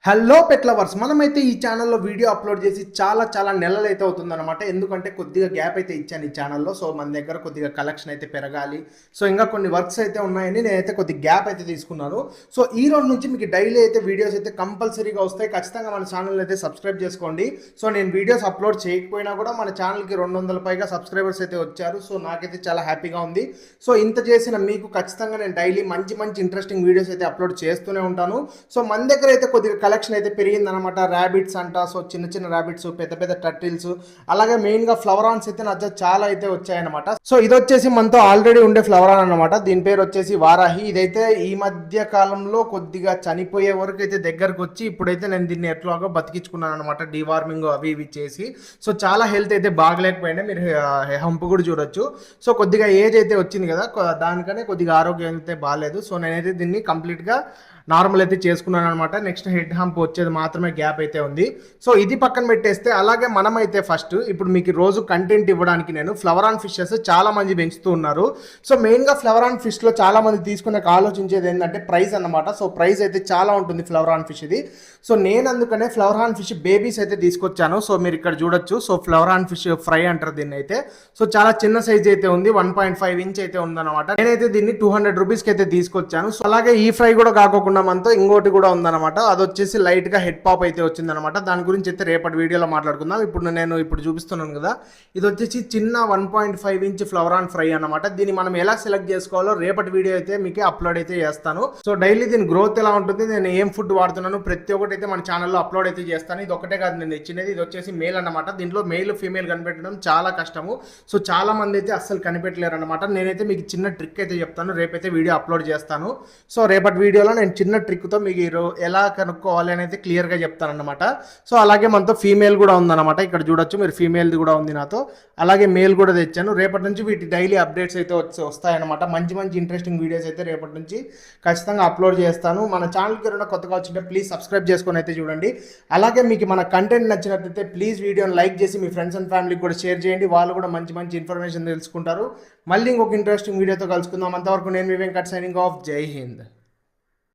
Hello pet lovers, మనమైతే ఈ ఛానల్లో వీడియో అప్లోడ్ చేసి చాలా నెలలు అయితే అవుతుందన్నమాట. ఎందుకంటే కొద్దిగా గ్యాప్ అయితే ఇచ్చాను ఈ ఛానల్లో. సో మన దగ్గర కొద్దిగా కలెక్షన్ అయితే పెరగాలి. సో ఇంకా కొన్ని వర్క్స్ అయితే ఉన్నాయని నేనైతే కొద్దిగా గ్యాప్ అయితే తీసుకున్నాను. సో ఈ రోజు నుంచి మీకు డైలీ అయితే వీడియోస్ అయితే కంపల్సరీగా వస్తాయి. ఖచ్చితంగా మన ఛానల్ అయితే సబ్స్క్రైబ్ చేసుకోండి. సో నేను వీడియోస్ అప్లోడ్ చేయకపోయినా కూడా మన ఛానల్కి 200 పైగా సబ్స్క్రైబర్స్ అయితే వచ్చారు. సో నాకైతే చాలా హ్యాపీగా ఉంది. సో ఇంత చేసిన మీకు ఖచ్చితంగా నేను డైలీ మంచి ఇంట్రెస్టింగ్ వీడియోస్ అయితే అప్లోడ్ చేస్తూనే ఉంటాను. సో మన దగ్గర అయితే కొద్దిగా కలెక్షన్ అయితే పెరిగిందనమాట. ర్యాబిట్స్ అంట, సో చిన్న ర్యాబిట్స్, పెద్ద టర్టిల్స్, అలాగే మెయిన్గా ఫ్లవరాన్స్ అయితే నా చాలా అయితే వచ్చాయన్నమాట. సో ఇది వచ్చేసి మనతో ఆల్రెడీ ఉండే ఫ్లవరాన్ అనమాట. దీని పేరు వచ్చేసి వారాహి. ఇదైతే ఈ మధ్య కాలంలో కొద్దిగా చనిపోయే వరకు అయితే దగ్గరకు వచ్చి ఇప్పుడైతే నేను దీన్ని ఎట్లాగో బతికించుకున్నాను అనమాట. డివార్మింగ్ అవి ఇవి చేసి. సో చాలా హెల్త్ అయితే బాగలేకపోయినా మీరు హంపు కూడా చూడొచ్చు. సో కొద్దిగా ఏజ్ అయితే వచ్చింది కదా, దానికనే కొద్దిగా ఆరోగ్యం అయితే బాగాలేదు. సో నేనైతే దీన్ని కంప్లీట్గా నార్మల్ అయితే చేసుకున్నాను అనమాట. నెక్స్ట్ హెడ్ హంప్ వచ్చేది మాత్రమే గ్యాప్ అయితే ఉంది. సో ఇది పక్కన పెట్టేస్తే అలాగే మనమైతే ఫస్ట్ ఇప్పుడు మీకు రోజు కంటెంట్ ఇవ్వడానికి నేను ఫ్లవరాన్ ఫిషెస్ చాలా మంది పెంచుతూ ఉన్నారు. సో మెయిన్గా ఫ్లవరాన్ ఫిష్లో చాలా మంది తీసుకునే ఆలోచించేది ఏంటంటే ప్రైస్ అన్నమాట. సో ప్రైస్ అయితే చాలా ఉంటుంది ఫ్లవరాన్ ఫిష్ ఇది. సో నేను అందుకనే ఫ్లవరాన్ ఫిష్ బేబీస్ అయితే తీసుకొచ్చాను. సో మీరు ఇక్కడ చూడొచ్చు. సో ఫ్లవరాన్ ఫిష్ ఫ్రై అంటారు దీన్ని అయితే. సో చాలా చిన్న సైజ్ అయితే ఉంది, 1.5 ఇంచ్ అయితే ఉందన్నమాట. నేనైతే దీన్ని 200 రూపీస్కి అయితే తీసుకొచ్చాను. సో అలాగే ఈ ఫ్రై కూడా కాకుండా మనతో ఇంకోటి కూడా ఉందన్నమాట. అది వచ్చేసి లైట్ గా హెడ్ పాప్ అయితే వచ్చిందనమాట. దాని గురించి అయితే రేపటి వీడియోలో మాట్లాడుకుందాం. ఇప్పుడు చూపిస్తున్నాను కదా, ఇది వచ్చేసి చిన్న 1.5 ఇంచ్ ఫ్లవరాన్ ఫ్రై అనమాట. దీన్ని మనం ఎలా సెలెక్ట్ చేసుకోవాలో రేపటి వీడియో అయితే మీకు అప్లోడ్ అయితే చేస్తాను. సో డైలీ దీని గ్రోత్ ఎలా ఉంటుంది, నేను ఏం ఫుడ్ వాడుతున్నాను, ప్రతి ఒక్కటి అయితే మన ఛానల్లో అప్లోడ్ అయితే చేస్తాను. ఇది ఒకటే కాదు నేను ఇచ్చినది. ఇది వచ్చేసి మేల్ అనమాట. దీంట్లో మేల్ ఫీమేల్ కనిపెట్టడం చాలా కష్టము. సో చాలా మంది అయితే అస్సలు కనిపెట్టలేరు అనమాట. నేనైతే మీకు చిన్న ట్రిక్ అయితే చెప్తాను, రేపైతే వీడియో అప్లోడ్ చేస్తాను. సో రేపటి వీడియోలో నేను చిన్న ట్రిక్తో మీకు ఎలా కనుక్కోవాలి అని అయితే క్లియర్గా చెప్తానన్నమాట. సో అలాగే మనతో ఫీమేల్ కూడా ఉందన్నమాట. ఇక్కడ చూడొచ్చు మీరు, ఫీమేల్ది కూడా ఉంది నాతో. అలాగే మేల్ కూడా తెచ్చాను. రేపటి నుంచి వీటి డైలీ అప్డేట్స్ అయితే వస్తాయన్నమాట. మంచి ఇంట్రెస్టింగ్ వీడియోస్ అయితే రేపటి నుంచి ఖచ్చితంగా అప్లోడ్ చేస్తాను. మన ఛానల్కి ఎవరైనా కొత్తగా వచ్చింటే ప్లీజ్ సబ్స్క్రైబ్ చేసుకొని అయితే చూడండి. అలాగే మీకు మన కంటెంట్ నచ్చినట్లయితే ప్లీజ్ వీడియోని లైక్ చేసి మీ ఫ్రెండ్స్ అండ్ ఫ్యామిలీకి కూడా షేర్ చేయండి. వాళ్ళు కూడా మంచి ఇన్ఫర్మేషన్ తెలుసుకుంటారు. మళ్ళీ ఇంకొక ఇంట్రెస్టింగ్ వీడియోతో కలుసుకుందాం. అంతవరకు నేను మీ వెంకట్ సైనింగ్ ఆఫ్. జై హింద్.